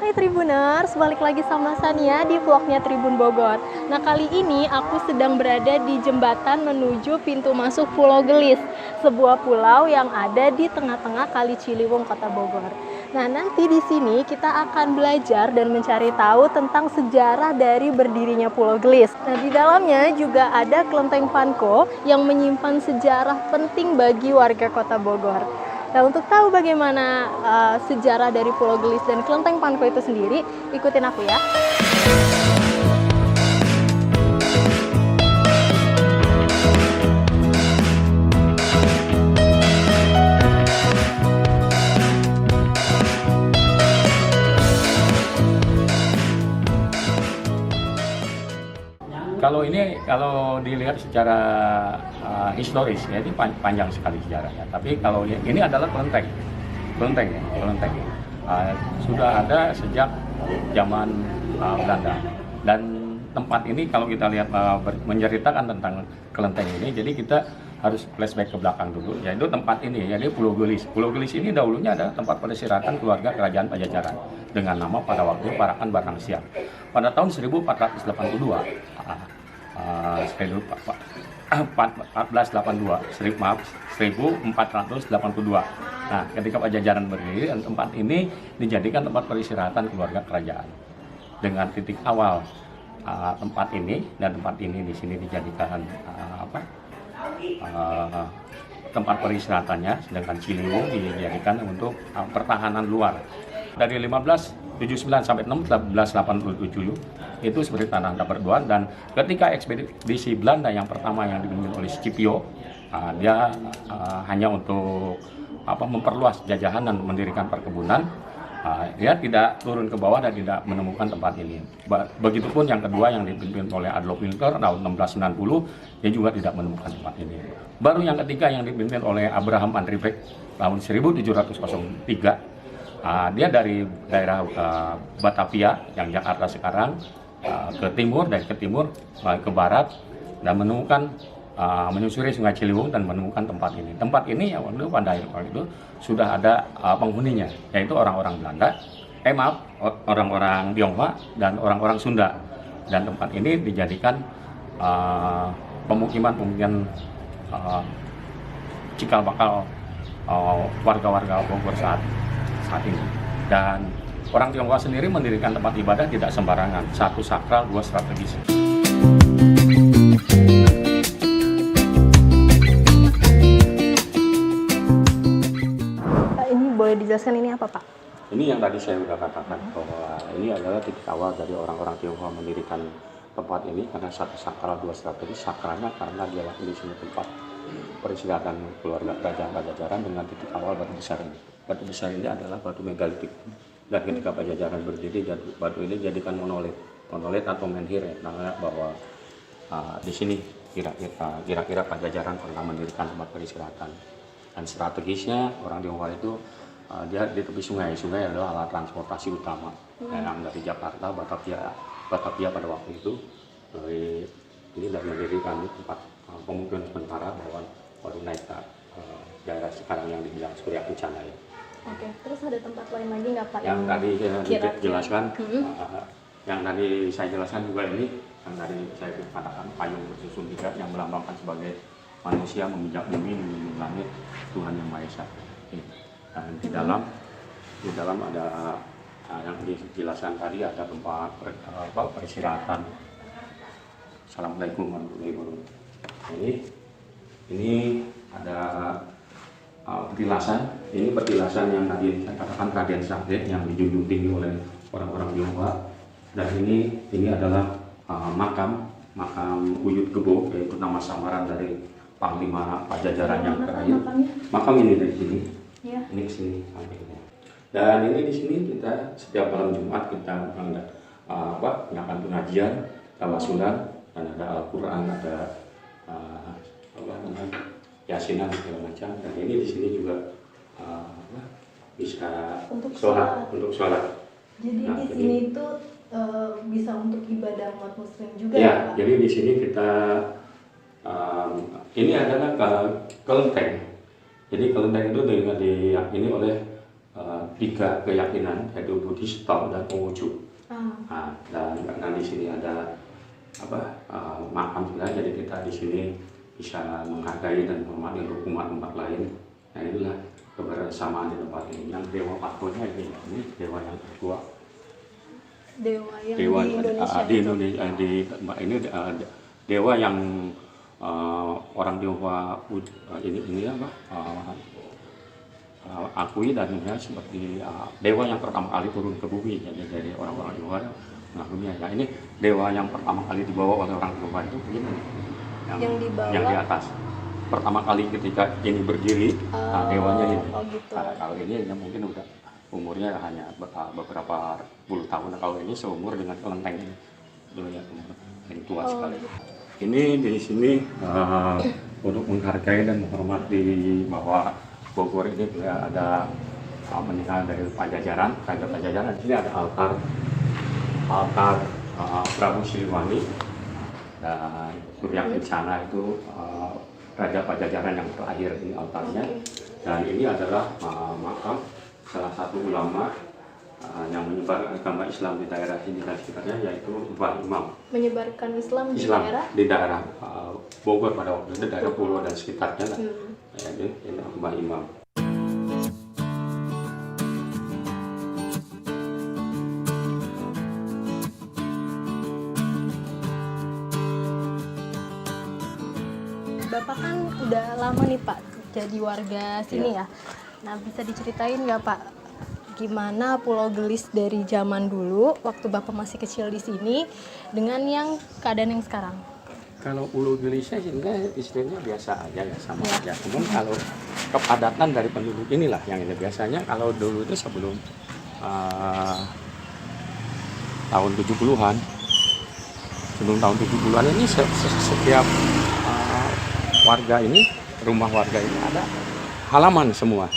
Hai Tribuners, balik lagi sama Sania di vlognya Tribun Bogor. Nah, kali ini aku sedang berada di jembatan menuju pintu masuk Pulau Gelis, sebuah pulau yang ada di tengah-tengah Kali Ciliwung, Kota Bogor. Nah, nanti di sini kita akan belajar dan mencari tahu tentang sejarah dari berdirinya Pulau Gelis. Nah, di dalamnya juga ada Kelenteng Panko yang menyimpan sejarah penting bagi warga Kota Bogor. Nah, untuk tahu bagaimana sejarah dari Pulau Gelis dan Kelenteng Panko itu sendiri, ikutin aku ya. Kalau dilihat secara historis ya ini panjang sekali sejarahnya. Tapi kalau ini adalah kelenteng. Sudah ada sejak zaman Belanda. Dan tempat ini kalau kita lihat menceritakan tentang kelenteng ini, jadi kita harus flashback ke belakang dulu. Yaitu tempat ini, yaitu Pulau Gelis. Pulau Gelis ini dahulunya adalah tempat peristirahatan keluarga kerajaan Pajajaran dengan nama pada waktu Parakan Batang Siang. Pada tahun 1482, 1482. Nah, ketika Pajajaran berdiri, tempat ini dijadikan tempat peristirahatan keluarga kerajaan. Dengan titik awal tempat ini dan tempat ini di sini dijadikan tempat peristirahatannya, sedangkan Ciliwung dijadikan untuk pertahanan luar. Dari 1579 sampai 1687 itu seperti tanah perduaan, dan ketika ekspedisi Belanda yang pertama yang dipimpin oleh Scipio, dia hanya untuk memperluas jajahan dan mendirikan perkebunan. Dia tidak turun ke bawah dan tidak menemukan tempat ini. Begitupun yang kedua yang dipimpin oleh Adolf Hitler tahun 1690, dia juga tidak menemukan tempat ini. Baru yang ketiga yang dipimpin oleh Abraham Andriebeck tahun 1703, dia dari daerah Batavia yang Jakarta sekarang ke timur, dari ke timur ke barat, dan menemukan menyusuri Sungai Ciliwung dan menemukan tempat ini. Tempat ini ya pada waktu itu sudah ada penghuninya, yaitu orang-orang Belanda, orang-orang Tionghoa dan orang-orang Sunda. Dan tempat ini dijadikan pemukiman cikal bakal warga-warga Bogor saat ini. Dan orang Tionghoa sendiri mendirikan tempat ibadah tidak sembarangan, satu sakral, dua strategis. Boleh dijelaskan ini apa, Pak? Ini yang tadi saya sudah katakan bahwa ini adalah titik awal dari orang-orang Tionghoa mendirikan tempat ini, karena satu sakral, dua strategis. Sakralnya karena dia di sini tempat peristirahatan keluarga kerajaan Pajajaran, dengan titik awal batu besar ini. Batu besar ini adalah batu megalitik, dan ketika Pajajaran berdiri, batu ini dijadikan monolit atau menhir, namanya, bahwa di sini kira-kira Pajajaran pernah mendirikan tempat peristirahatan. Dan strategisnya orang Tionghoa itu dia di tepi sungai adalah alat transportasi utama yang dari Jakarta, Batavia pada waktu itu. Ini dari mendirikan tempat pemukiman sementara bahwa baru naik ke daerah sekarang yang dibilang Surya Kencana ya. Oke, terus ada tempat lain lagi nggak, Pak? Yang tadi saya jelaskan, yang tadi saya jelaskan juga ini, yang tadi saya katakan payung bersusun tiga yang melambangkan sebagai manusia memijak bumi, menunjuk langit, Tuhan Yang Maha Esa. Dan di dalam ada yang dijelaskan tadi, ada tempat peristirahatan. Assalamualaikum warahmatullahi wabarakatuh. Ini ada petilasan. Ini petilasan yang tadi saya katakan Raden Sajat yang dijunjung tinggi oleh orang-orang Tionghoa. Dan ini adalah makam Uyut Gebo, yaitu nama samaran dari Panglima Pajajaran yang terakhir. Makam ini dari sini. Ya. Ini ke sini sampai ini. Dan ini di sini kita setiap malam Jumat kita mengadakan pengajian, tawasulan, dan ada Al-Qur'an, ada yasinan segala macam. Dan ini di sini juga bisa untuk sholat. Jadi di sini itu bisa untuk ibadah umat muslim juga ya, ya, Pak? Jadi di sini kita ini adalah kelenteng. Jadi kelenteng itu diyakini oleh tiga keyakinan, yaitu Buddhis, Tao, dan Konghucu. Ah. Dan di sini ada makam juga, jadi kita di sini bisa menghargai dan menghormati umat-umat lain. Nah itulah kebersamaan di tempat ini. Yang dewa pakunya ini dewa yang tertua. Dewa yang Dewa di Indonesia di Indonesia ini dewa yang orang Tionghoa ini akui dan seperti dewa yang pertama kali turun ke bumi, jadi dari orang-orang Tionghoa mengagumnya. Ya ini dewa yang pertama kali dibawa oleh orang Tionghoa itu begini, yang dibawa yang di atas. Pertama kali ketika ini berdiri, dewanya ini. Gitu. Kalau ini ya mungkin udah umurnya hanya beberapa puluh tahun. Kalau ini seumur dengan kelenteng ini, dulu ya yang tua sekali. Gitu. Ini di sini untuk menghargai dan menghormati bahwa Bogor ini juga ada meninggal dari Pajajaran, Raja Pajajaran. Di sini ada altar Prabu Siliwangi dan Surya Kencana itu Raja Pajajaran yang terakhir di altarnya. Dan ini adalah makam salah satu ulama yang menyebar agama Islam di daerah ini dan sekitarnya, yaitu Mbah Imam. Menyebarkan Islam di daerah Bogor pada waktu itu, daerah Pulau dan sekitarnya lah. Ini Mbah Imam. Bapak kan udah lama nih Pak jadi warga sini ya. Nah bisa diceritain nggak Pak, gimana Pulau Gelis dari zaman dulu waktu Bapak masih kecil di sini dengan yang keadaan yang sekarang? Kalau Pulau Gelisnya sebenarnya istilahnya biasa aja ya, sama aja. Namun kalau kepadatan dari penduduk inilah yang ini biasanya kalau dulu itu sebelum tahun 70-an. Sebelum tahun 70-an ini setiap warga ini, rumah warga ini ada halaman semua.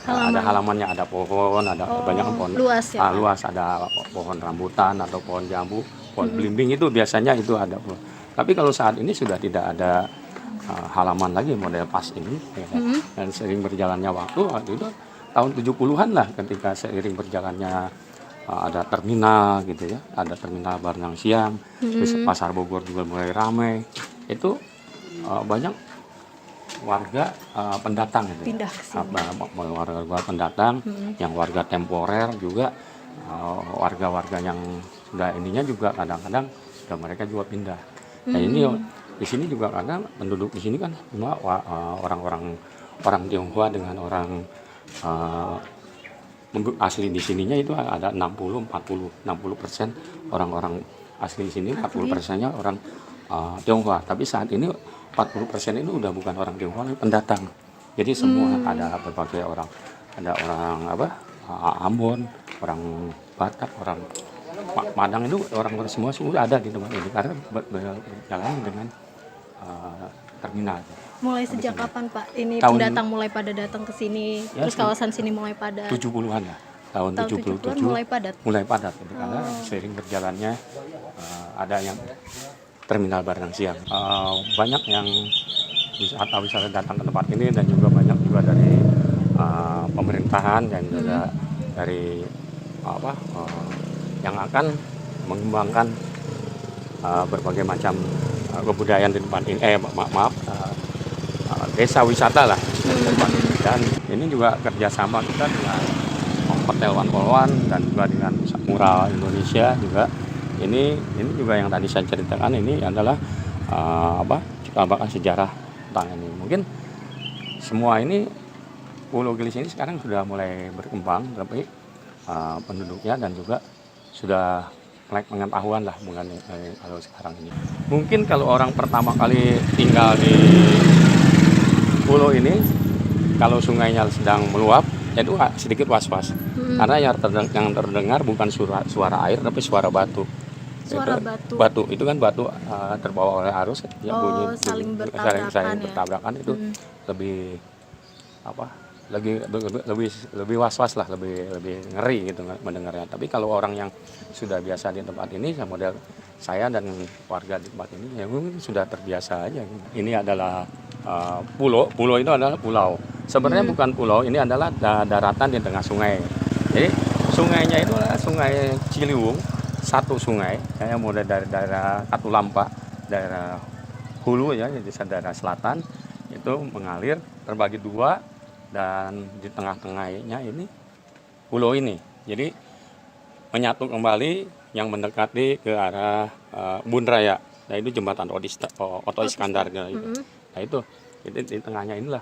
Ada halamannya, ada pohon, ada banyak pohon. Luas ya? Luas, ada pohon rambutan atau pohon jambu, pohon belimbing itu biasanya itu ada. Tapi kalau saat ini sudah tidak ada halaman lagi model pas ini. Ya. Dan seiring berjalannya waktu itu tahun 70-an lah, ketika seiring berjalannya ada terminal gitu ya, ada terminal Baranang Siang, terus pasar Bogor juga mulai ramai. Itu banyak warga pendatang gitu. Pindah ke sini. Warga pendatang, yang warga temporer juga, warga-warga yang sudah ininya juga kadang-kadang sudah mereka juga pindah. Nah ini di sini juga kadang penduduk di sini kan semua orang Tionghoa dengan orang asli di sininya itu ada 60% orang-orang asli di sini, 40%-nya orang Tionghoa. Tapi saat ini 40% ini udah bukan orang Tionghoa, pendatang. Jadi semua ada berbagai orang. Ada orang Ambon, orang Batak, orang Padang, itu orang-orang semua sudah ada di tempat ini karena berjalan dengan terminal. Mulai sejak kapan Pak ini pendatang mulai pada datang ke sini? Ya, terus kawasan sini mulai padat? 70-an lah. Tahun 77 mulai padat. Mulai padat gitu, karena seiring berjalannya ada yang terminal Baranang Siang. Banyak yang wisata datang ke tempat ini dan juga banyak juga dari pemerintahan dan juga dari yang akan mengembangkan berbagai macam kebudayaan di tempat ini. Desa wisata lah. Dan ini juga kerjasama kita dengan Hotel One Polwan dan juga dengan Mural Indonesia juga. Ini juga yang tadi saya ceritakan, ini adalah cikal bakal sejarah tentang ini. Mungkin semua ini Pulau Gelis ini sekarang sudah mulai berkembang, tapi penduduknya dan juga sudah melek pengetahuan lah mengenai kalau sekarang ini. Mungkin kalau orang pertama kali tinggal di pulau ini, kalau sungainya sedang meluap, itu sedikit was-was. Karena yang terdengar bukan suara air, tapi suara batu. Suara batu itu kan batu terbawa oleh arus, ya, bunyi saling bertabrakan itu lebih lebih was-was lah, lebih ngeri gitu mendengarnya. Tapi kalau orang yang sudah biasa di tempat ini, model saya dan warga di tempat ini, ya mungkin sudah terbiasa aja. Ini adalah pulau itu adalah pulau. Sebenarnya bukan pulau, ini adalah daratan di tengah sungai. Jadi sungainya itu adalah Sungai Ciliwung, satu sungai yang mulai dari daerah Katulampa, daerah hulu ya, di daerah selatan itu mengalir terbagi dua, dan di tengah-tengahnya ini pulau ini. Jadi menyatu kembali yang mendekati ke arah Bun Raya. Nah itu jembatan Oto Iskandar gitu. Nah itu di tengahnya inilah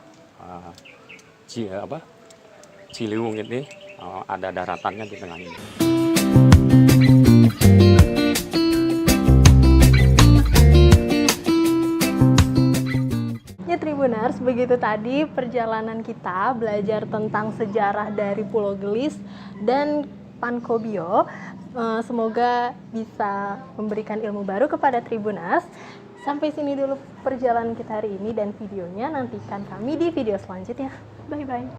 Ciliwung ini, ada daratannya di tengah ini. Ya Tribuners, begitu tadi perjalanan kita belajar tentang sejarah dari Pulau Gelis dan Pankobio. Semoga bisa memberikan ilmu baru kepada Tribuners. Sampai sini dulu perjalanan kita hari ini dan videonya. Nantikan kami di video selanjutnya. Bye-bye.